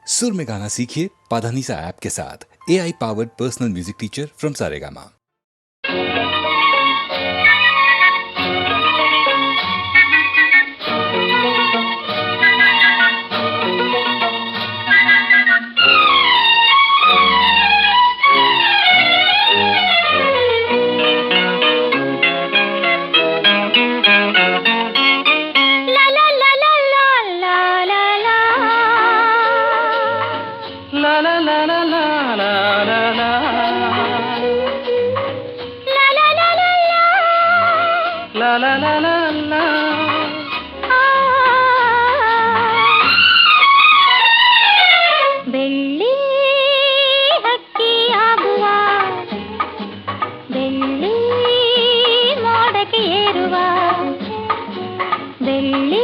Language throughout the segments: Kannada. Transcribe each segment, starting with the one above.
सुर में गाना सीखिए पाधानीसा ऐप के साथ। AI powered personal music teacher from Saregama. ಬೆಳ್ಳಿ ಹಕ್ಕಿಯಾಗುವ, ಬೆಳ್ಳಿ ಮೋಡಕ್ಕೆ ಏರುವ, ಬೆಳ್ಳಿ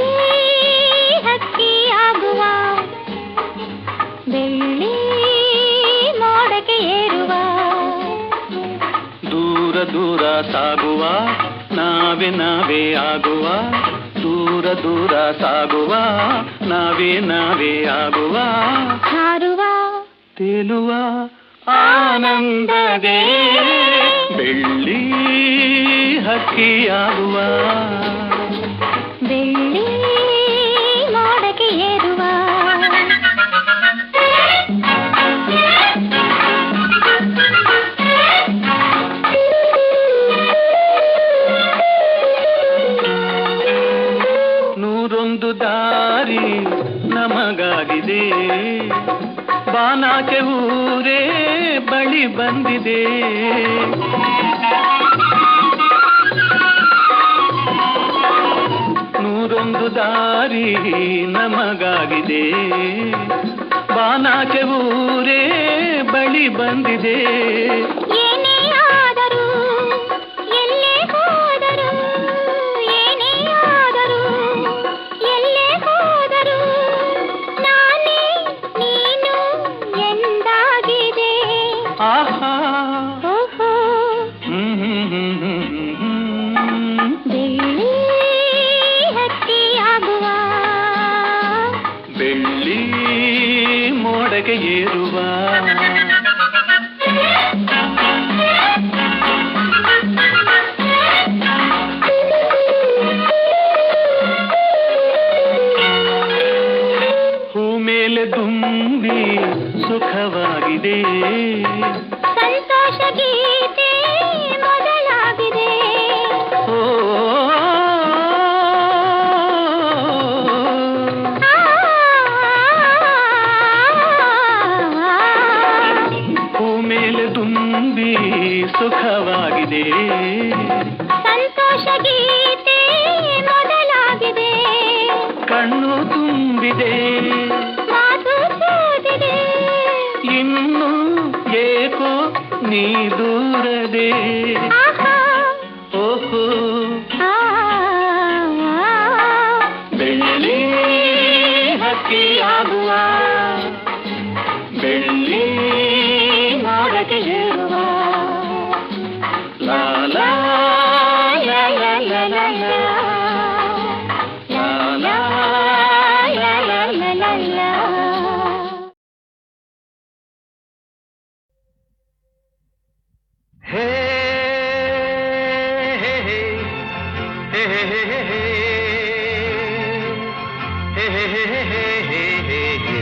ಹಕ್ಕಿಯಾಗುವ, ಬೆಳ್ಳಿ ಮೋಡಕ್ಕೆ ಏರುವ, ದೂರ ದೂರ ಸಾಗುವ ನಾವೇ ನಾವೇ ಆಗುವ, ದೂರ ದೂರ ಸಾಗುವ ನಾವೇ ನಾವೇ ಆಗುವ, ಹಾರುವ ತೇಲುವ ಆನಂದದೇ ಬೆಳ್ಳಿ ಹಕ್ಕಿಯಾಗುವ, ಬೆಳ್ಳಿ ಮೋಡಕ್ಕೆ ಏರುವ, ನೂರೊಂದು ದಾರಿ ನಮಗಾಗಿದೆ, ಬಾನಾಕೆ ಊರೇ ಬಳಿ ಬಂದಿದೆ, ನೂರೊಂದು ದಾರಿ ನಮಗಾಗಿದೆ, ಬಾನಾಕೆ ಊರೇ ಬಳಿ ಬಂದಿದೆ, ಏನೇ ಆದರೂ ಎಲ್ಲೇ ಹೋದರೂ, ಏನೇ ಆದರೂ ಎಲ್ಲೇ ಹೋದರೂ ನಾನೇ ನೀನು ಎಂದಾಗಿದೆ, ಆಹಾ ಓಹೋ ಬೆಳ್ಳಿ ಹಕ್ಕಿಯಾಗುವ, ಬೆಳ್ಳಿ ಮೋಡಗೆ ಏರುವ, ಹೂ ಮೇಲೆ ದುಂಬಿ ಸುಖವಾಗಿದೆ, ಸಂತೋಷ ಗೀತೆ ಮೊದಲಾಗಿದೆ, ಓ ಹೂ ಮೇಲೆ ದುಂಬಿ ಸುಖವಾಗಿದೆ, ಸಂತೋಷ ಗೀತೆ ಮೊದಲಾಗಿದೆ, ಕಣ್ಣು ತುಂಬಿದೆ ಮಾತು ಸೋದಿದೆ, ಇನ್ನು ಏಕೋ ನೀ ದೂರದೆ, ಆಹಾ ಓಹೋ ಆ, ಬೆಳ್ಳಿ ಹಕ್ಕಿಯಾಗುವ, ಬೆಳ್ಳಿ ಮೋಡಕ್ಕೆ ಏರುವ, ಲಾ ಲಾ ಲಾ ಲಾ ಲಾ ಲಾ ಲಾ, ಲಾ ಲಾ ಲಾ ಲಾ ಲಾ ಲಾ ಲಾ. ಹೇ ಹೇ ಹೇ ಹೇ ಹೇ ಹೇ ಹೇ ಹೇ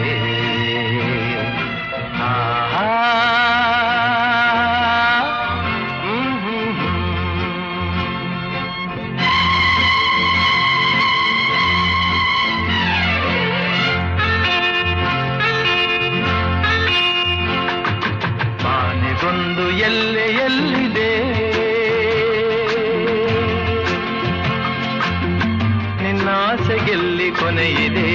ಬಾನಿಗೊಂದು ಎಲ್ಲೆಯಲ್ಲಿದೆ, ನಿನ್ನಾಸೆಗೆಲ್ಲಿ ಕೊನೆಯಿದೆ,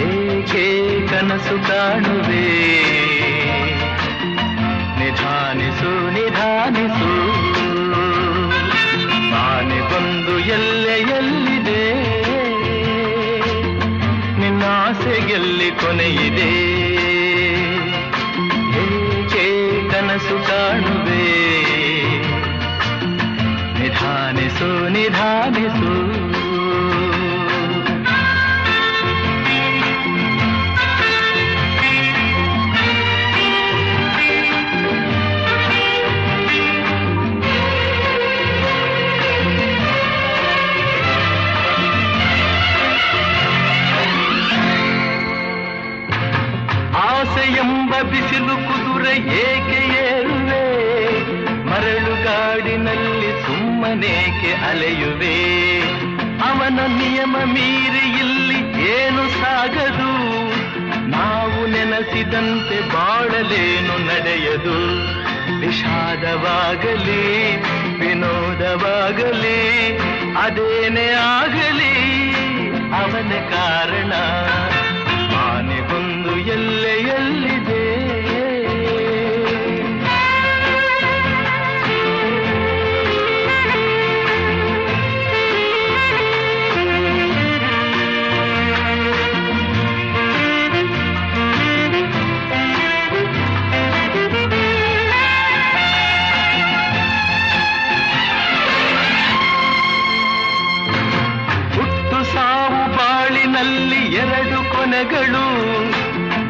ಏಕೆ ಕನಸು ಕಾಣುವೆ, ನಿಧಾನಿಸು ನಿಧಾನಿಸು, ಬಾನಿಗೊಂದು ಎಲ್ಲೆಯಲ್ಲಿದೆ, ನಿನ್ನಾಸೆಗೆಲ್ಲಿ ಕೊನೆಯಿದೆ, ಏಕೆ ಕನಸು ಕಾಣುವೆ, ನಿಧಾನಿಸು ನಿಧಾನಿಸು. ಬಿಸಿಲು ಕುದುರೆ ಏಕೆ ಏರುವೆ, ಮರಳುಗಾಡಿನಲ್ಲಿ ಸುಮ್ಮನೇಕೆ ಅಲೆಯುವೆ. ಅವನ ನಿಯಮ ಮೀರಿ ಇಲ್ಲಿ ಏನು ಸಾಗದು, ನಾವು ನೆನೆಸಿದಂತೆ ಬಾಳಲೇನು ನಡೆಯದು. ವಿಷಾದವಾಗಲಿ ವಿನೋದವಾಗಲಿ ಅದೇನೇ ಆಗಲಿ ಅವನ ಕಾರಣ. ಆನೆಗೊಂದು ಎಲ್ಲೆಯಲ್ಲಿದೆ. ಎರಡು ಕೊನೆಗಳು,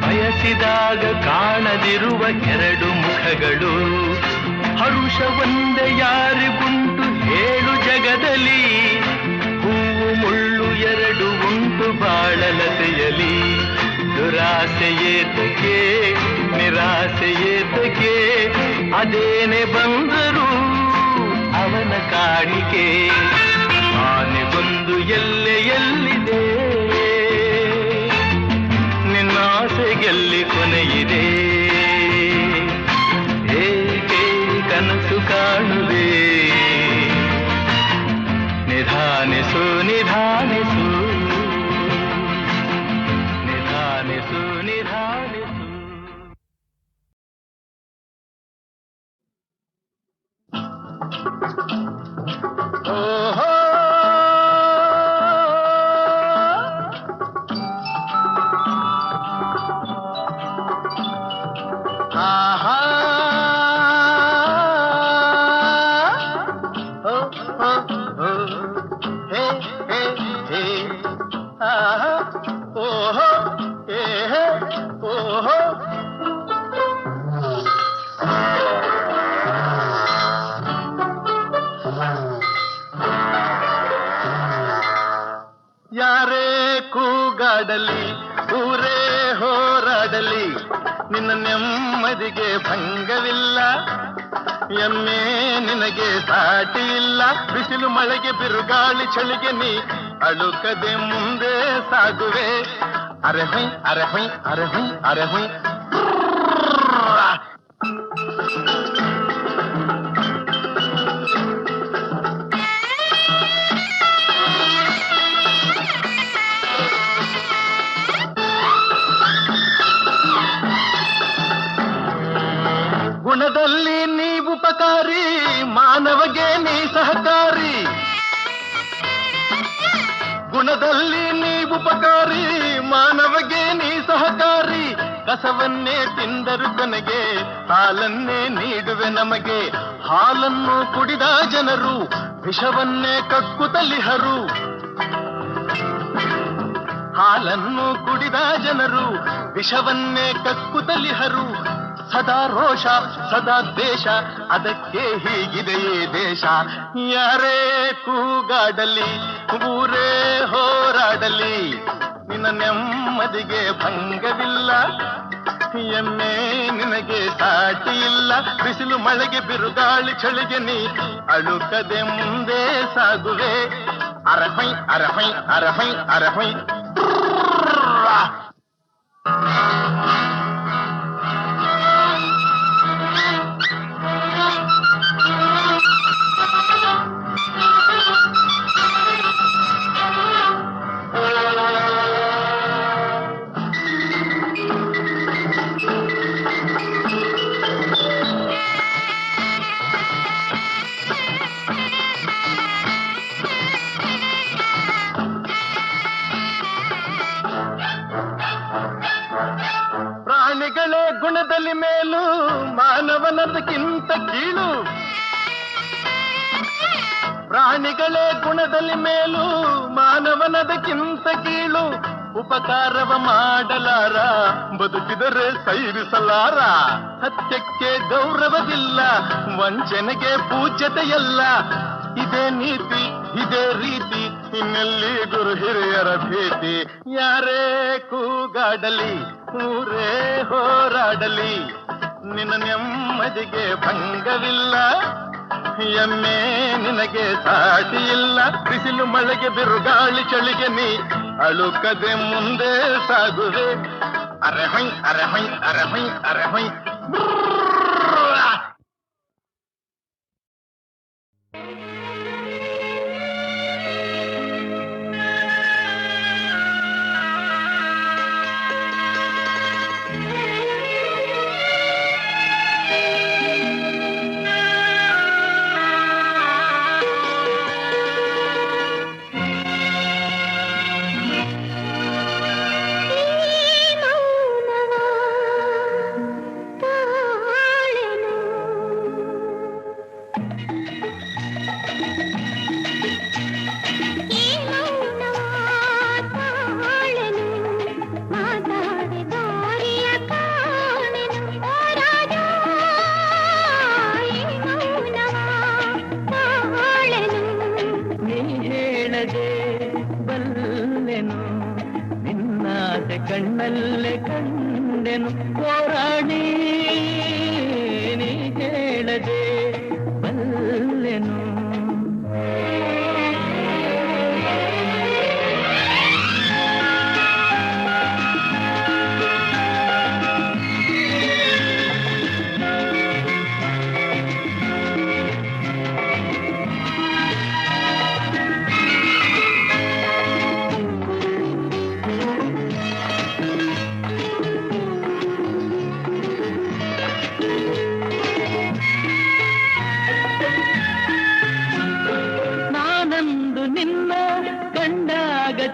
ಬಯಸಿದಾಗ ಕಾಣದಿರುವ ಎರಡು ಮುಖಗಳು. ಹರುಷ ಒಂದೇ ಯಾರಿಗುಂಟು ಹೇಳು ಜಗದಲ್ಲಿ, ಹೂವು ಮುಳ್ಳು ಎರಡು ಉಂಟು ಬಾಳಲತೆಯಲಿ. ದುರಾಸೆಯೇತಕ್ಕೆ ನಿರಾಸೆಯೇತಕ್ಕೆ, ಅದೇನೆ ಬಂದರು ಅವನ ಕಾಣಿಕೆ. ಆನೆಗೊಂದು ಎಲ್ಲೆಯಲ್ಲಿದೆ, ನಿನ್ನಾಸೆಗೆಲ್ಲಿ ಕೊನೆಯಿದೆ. ಏಕೆ ಕನಸು ಕಾಣುವೆ, ನಿಧಾನಿಸು ನಿಧಾನಿಸು ನಿಧಾನಿಸು ನಿಧಾನಿಸು. ಓಹೋ ಆಹಾ ಓ ಓ ಓ ಹೇ ಹೇ ಹೇ ಆಹಾ ಓಹೋ ಹೇ ಹೇ ಓಹೋ. ಯಾರೇ ಕೂಗಾಡಲಿ ಊರೇ ಹೋರಾಡಲಿ, ನಿನ್ನ ನೆಮ್ಮದಿಗೆ ಭಂಗವಿಲ್ಲ. ಎಮ್ಮೆ ನಿನಗೆ ಸಾಟಿ ಇಲ್ಲ, ಬಿಸಿಲು ಮಳೆಗೆ ಬಿರುಗಾಳಿ ಚಳಿಗೆ ನೀ ಅಳುಕದೆ ಮುಂದೆ ಸಾಗುವೆ. ಅರೆ ಹೊಯ್ ಅರೆ ಹೊಯ್ ಅರೆ ಹೊಯ್ ಅರೆ ಹೊಯ್. ಗುಣದಲ್ಲಿ ನೀ ಉಪಕಾರಿ, ಮಾನವಗೆ ನೀ ಸಹಕಾರಿ. ಗುಣದಲ್ಲಿ ನೀ ಉಪಕಾರಿ, ಮಾನವಗೆ ನೀ ಸಹಕಾರಿ. ಕಸವನ್ನೇ ತಿಂದರು ಕೊನೆಗೆ ಹಾಲನ್ನೇ ನೀಡುವೆ ನಮಗೆ. ಹಾಲನ್ನು ಕುಡಿದ ಜನರು ವಿಷವನ್ನೇ ಕಕ್ಕುತ್ತಲಿಹರು. ಹಾಲನ್ನು ಕುಡಿದ ಜನರು ವಿಷವನ್ನೇ ಕಕ್ಕುತ್ತಲಿಹರು. ಸದಾ ರೋಷ ಸದಾ ದ್ವೇಷ, ಅದಕ್ಕೆ ಹೀಗಿದೆಯೇ ದೇಶ. ಯಾರೇ ಕೂಗಾಡಲಿ ಊರೇ ಹೋರಾಡಲಿ, ನಿನ್ನ ನೆಮ್ಮದಿಗೆ ಭಂಗವಿಲ್ಲ. ಎಮ್ಮೆ ನಿನಗೆ ಸಾಟಿ ಇಲ್ಲ, ಬಿಸಿಲು ಮಳೆಗೆ ಬಿರುಗಾಳಿ ಚಳಿಗೆ ನೀ ಅಳುಕದೆ ಮುಂದೆ ಸಾಗುವೆ. ಅರಹೈ ಅರಹೈ ಅರಹೈ ಅರಹೈ. ಪ್ರಾಣಿಗಳೇ ಗುಣದಲ್ಲಿ ಮೇಲು, ಮಾನವನದಕ್ಕಿಂತ ಕೀಳು. ಪ್ರಾಣಿಗಳೇ ಗುಣದಲ್ಲಿ ಮೇಲು, ಮಾನವನದಕ್ಕಿಂತ ಕೀಳು. ಉಪಕಾರವ ಮಾಡಲಾರ, ಬದುಕಿದರೆ ಸೈರಿಸಲಾರ. ಸತ್ಯಕ್ಕೆ ಗೌರವವಿಲ್ಲ, ವಂಚನೆಗೆ ಪೂಜ್ಯತೆಯಲ್ಲ. ಇದೇ ನೀತಿ ಇದೇ ರೀತಿ ಇನ್ನೆಲ್ಲಿ ಗುರು ಹಿರಿಯರ ಭೇಟಿ, ಯಾರೇ ಕೂಗಾಡಲಿ ಊರೇ ಹೋರಾಡಲಿ, ನಿನ್ನ ನೆಮ್ಮದಿಗೆ ಭಂಗವಿಲ್ಲ, ಎಮ್ಮೆ ನಿನಗೆ ಸಾಟಿ ಇಲ್ಲ. ಬಿಸಿಲು ಮಳೆಗೆ ಬಿರುಗಾಳಿ ಚಳಿಗೆ ನೀ ಅಳುಕದೆ ಮುಂದೆ ಸಾಗುವೆ. ಅರೆ ಹೊಯ್ ಅರೆ ಹೊಯ್ ಅರೆ ಹೊಯ್ ಅರೆ ಹೊಯ್. ಕಣ್ಣಲ್ಲೇ ಕಂಡೆನು ಹೋರಾಡಿ, ನೀ ಹೇಳದೆ ಬಲ್ಲೆನು.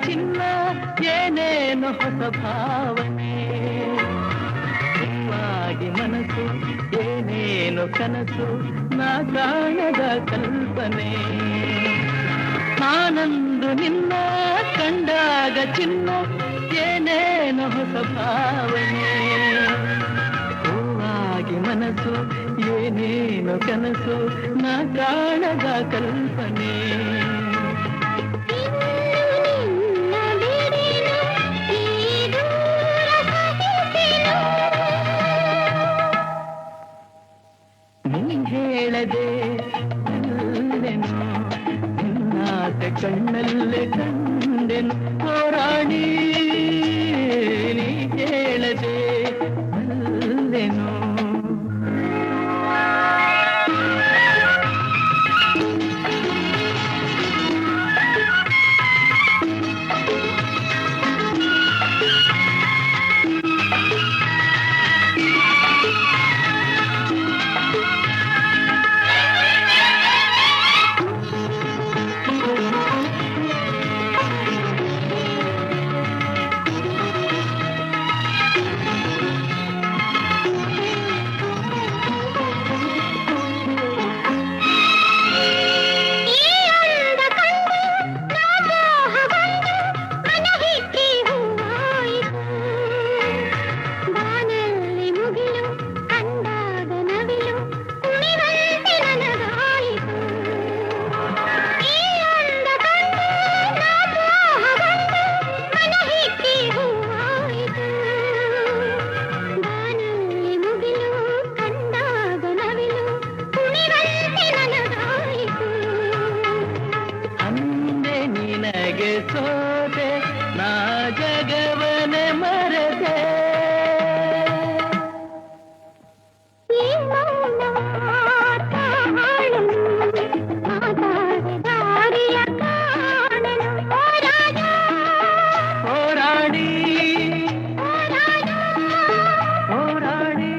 ಚಿನ್ನ ಏನೇನು ಹೊಸ ಭಾವನೆ, ನಿಮ್ಮಾಗಿ ಮನಸ್ಸು ಏನೇನು ಕನಸು, ನಾ ಕಾಣದ ಕಲ್ಪನೆ. ನಾನಂದು ನಿನ್ನ ಕಂಡಾಗ ಚಿನ್ನ ಏನೇನು ಹೊಸ ಭಾವನೆ, ಹೂವಾಗಿ ಮನಸ್ಸು ಏನೇನು ಕನಸು, ನಾ ಕಾಣದ ಕಲ್ಪನೆ. ಹೇಳದೆ ಬಲ್ಲೆನು, ನಿನ್ನಾಸೆ ಕಣ್ಣಲ್ಲೇ ಕಂಡೆನು ಹೋರಾಡಿ, ನೀ ಹೇಳದೆ ಬಲ್ಲೆನು. ಸೋತೆ ನಾ ಜಗವನೆ ಮರೆತೆ, ಹೋರಾಡಿ ಹೋರಾಡಿ.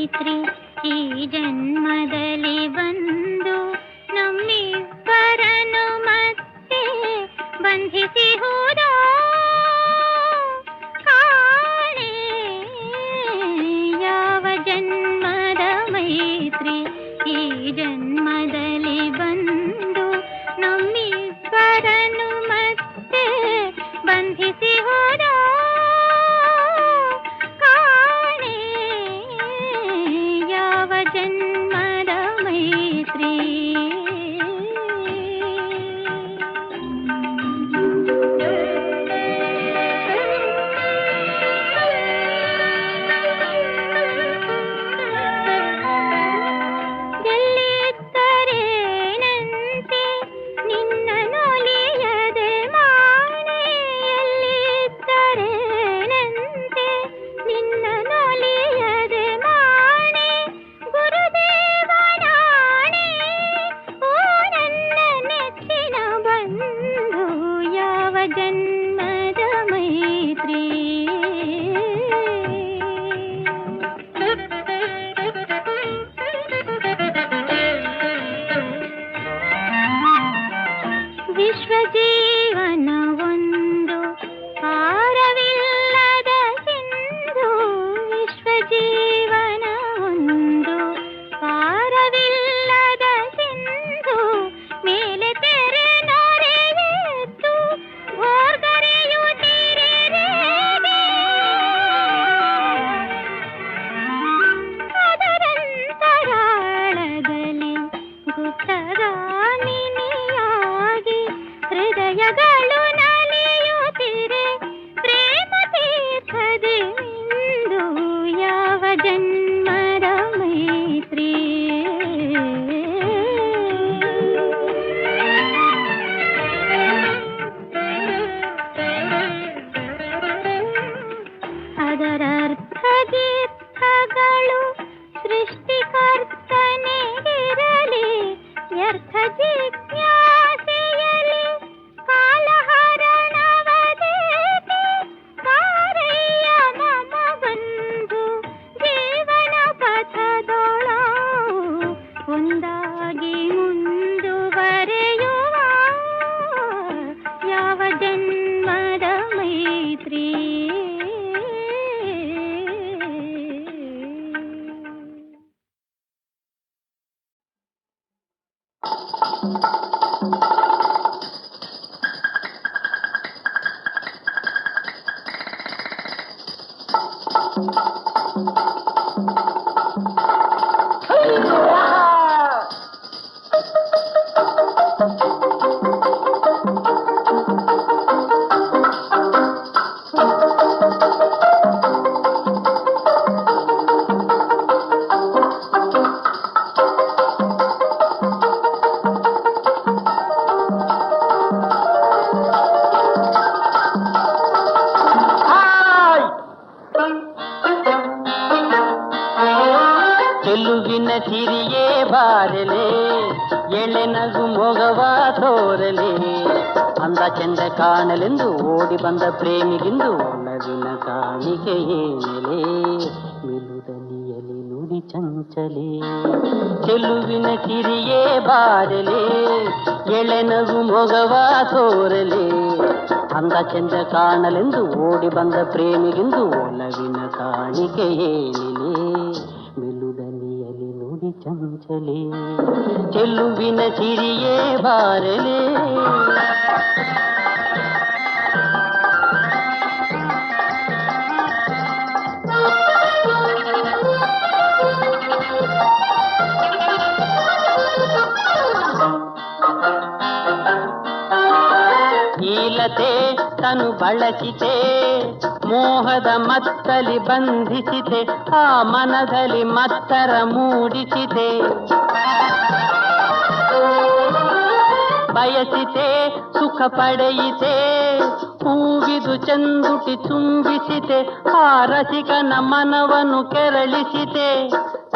ಮೈತ್ರಿ ಈ ಜನ್ಮದಲ್ಲಿ ಬಂದು ನಮ್ಮಿಬ್ಬರನ್ನು ಮತ್ತೆ ಬಂಧಿಸಿ ಹೋದೋ ಕಾಣೆ ಯಾವ ಜನ್ಮದ ಮೈತ್ರಿ ಈ ಜನ್ಮದಲ್ಲಿ ಬಂದು ನಮ್ಮಿಬ್ಬರನ್ನು ಮತ್ತೆ ಬಂಧಿಸಿ ಹೋದೋ ಕಾಣೆ ಯಾವ ಜನ್ಮದ ಮೈತ್ರಿ ಎಲ್ಲಿದ್ದರೇನಂತೆ ನಿನ್ನ ನೊಲಿಯದೆ ಮಾನೆ ಎಲ್ಲಿದ್ದರೇನಂತೆ ನಿನ್ನ ನೊಲಿಯದೆ ಮಾಣೆ ಗುರುದೇವನಾಣೆ ಓ ನನ್ನ ನೆಚ್ಚಿನ ಬಂಧು ಯಾವ ಜನ್ಮದ ಮೈತ್ರಿ ವಿಶ್ವಜೀವನ ಒಂದು ಪಾರವಿಲ್ಲದ ಸಿಂಧು ವಿಶ್ವಜೀವನ ಒಂದು ಪಾರವಿಲ್ಲದ ಸಿಂಧು ಮೇಲೆ ತೆರೆ ನೊರೆಯಿತು ಭೋರ್ಗರೆಯುತ್ತಿರೆ ಅದರಂತರಾಳದಲ್ಲಿ ಗುಪ್ತಗಾಮಿನಿಯಾಗಿ ಹೃದಯಗಳು ನಲಿಯುತ್ತಿರೆ ಪ್ರೇಮ ತೀರ್ಥದಿ ಇಂದು ಯಾವ ಜನ್ಮದ ಮೈತ್ರಿ ಅದರರ್ಥ ಗೀರ್ಥಗಳು ಸೃಷ್ಟಿಕರ್ತನಿಗಿರಲಿ ವ್ಯರ್ಥ ಜಿಜ್ಞಾಸೆಯಲಿ ಕಾಲಹರಣವದೇಕೆ ಕಾರಯ್ಯ ಮಮ ಬಂಧು ಜೀವನ ಪಥದೊಳ ಒಂದಾಗಿ ಮುಂದುವರೆಯುವ ಯಾವ ಜನ್ಮದ ಮೈತ್ರಿ ಚೆಲುವಿನ ಸಿರಿಯೇ ಬಾರಲೆ ಎಳೆ ನಗು ಮೊಗವ ತೋರಲೆ ಅಂದ ಚೆಂದ ಕಾಣಲೆಂದು ಓಡಿ ಬಂದ ಪ್ರೇಮಿಗಿಂದು ಒಲವಿನ ಕಾಣಿಕೆ ಏನೆಲೆ ಮಿಲುದನಿಯಲಿ ನುಡಿ ಚಂಚಲೆ ಚೆಲುವಿನ ಸಿರಿಯೇ ಬಾರಲೆ ಎಳೆ ನಗು ಮೊಗವ ತೋರಲೆ ಅಂದ ಚೆಂದ ಕಾಣಲೆಂದು ಓಡಿ ಬಂದ ಪ್ರೇಮಿಗಿಂದು ಒಲವಿನ ಕಾಣಿಕೆ ಏನಿಲೆ ಮಿಲುದನಿಯಲಿ ನುಡಿ ಚಂಚಲೆ ಚೆಲುವಿನ ಸಿರಿಯೇ ಬಾರಲೆ ಈಲತೆ ತನು ಬಳಸಿತೆ ಮೋಹದ ಮತ್ತಲಿ ಬಂಧಿಸಿತೆ ಆ ಮನದಲ್ಲಿ ಮತ್ತರ ಮೂಡಿಸಿತೆ ಬಯಸಿತೆ ಸುಖ ಪಡೆಯಿತೆ ಹೂವಿದು ಚಂದುಟಿ ತುಂಬಿಸಿತೆ ಆ ರಸಿಕನ ಮನವನ್ನು ಕೆರಳಿಸಿತೆ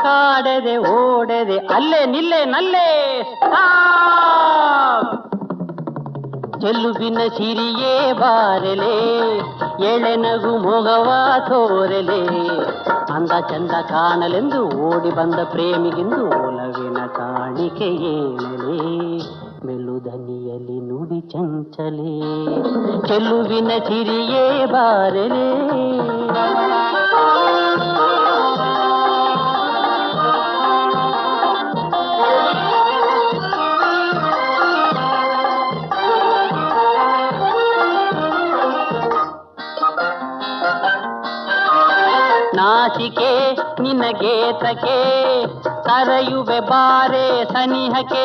ಕಾಡದೆ ಓಡದೆ ಅಲ್ಲೇ ನಿಲ್ಲೆ ನಲ್ಲೇ ಚೆಲುವಿನ ಸಿರಿಯೇ ಬಾರಲೆ ಎಳೆ ನಗು ಮೊಗವ ತೋರಲೆ ಅಂದ ಚಂದ ಕಾಣಲೆಂದು ಓಡಿ ಬಂದ ಪ್ರೇಮಿಗಿಂದು ಒಲವಿನ ಕಾಣಿಕೆ ಏಳಲೆ ಮೆಲುದನಿಯಲ್ಲಿ ನುಡಿ ಚಂಚಲೆ ಚೆಲುವಿನ ಚಿರಿಯೇ ಬಾರಲೆ ನಾಚಿಕೆ ನಿನಗೇತಕೆ ಕರೆಯುವೆ ಬಾರೆ ಸನಿಹಕ್ಕೆ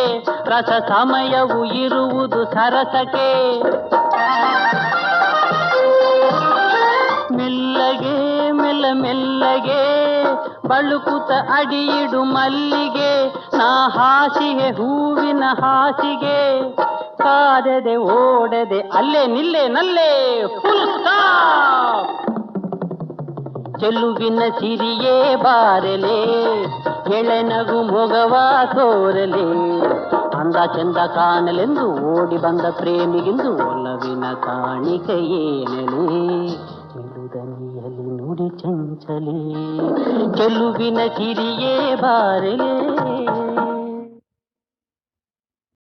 ರಸ ಸಮಯವು ಇರುವುದು ಸರಸಕ್ಕೆ ಮೆಲ್ಲಗೆ ಮೆಲ್ಲ ಮೆಲ್ಲಗೆ ಬಳುಕುತ ಅಡಿಯಿಡು ಮಲ್ಲಿಗೆ ನಾ ಹಾಸಿಗೆ ಹೂವಿನ ಹಾಸಿಗೆ ಕಾದದೆ ಓಡದೆ ಅಲ್ಲೇ ನಿಲ್ಲೆ ನಲ್ಲೇ ಫುಲ್ ಸ್ಟಾಪ್ ಚೆಲುವಿನ ಸಿರಿಯೇ ಬಾರಲೆ ಎಳೆನಗು ಮೊಗವ ತೋರಲೆ ಅಂದ ಚಂದ ಕಾಣಲೆಂದು ಓಡಿ ಬಂದ ಪ್ರೇಮಿಗಿಂದು ಒಲವಿನ ಕಾಣಿಕೆ ಏನಲೆ ಮಿಲುದನಿಯಲ್ಲಿ ನುಡಿ ಚಂಚಲೆ ಚೆಲುವಿನ ಸಿರಿಯೇ ಬಾರಲೆ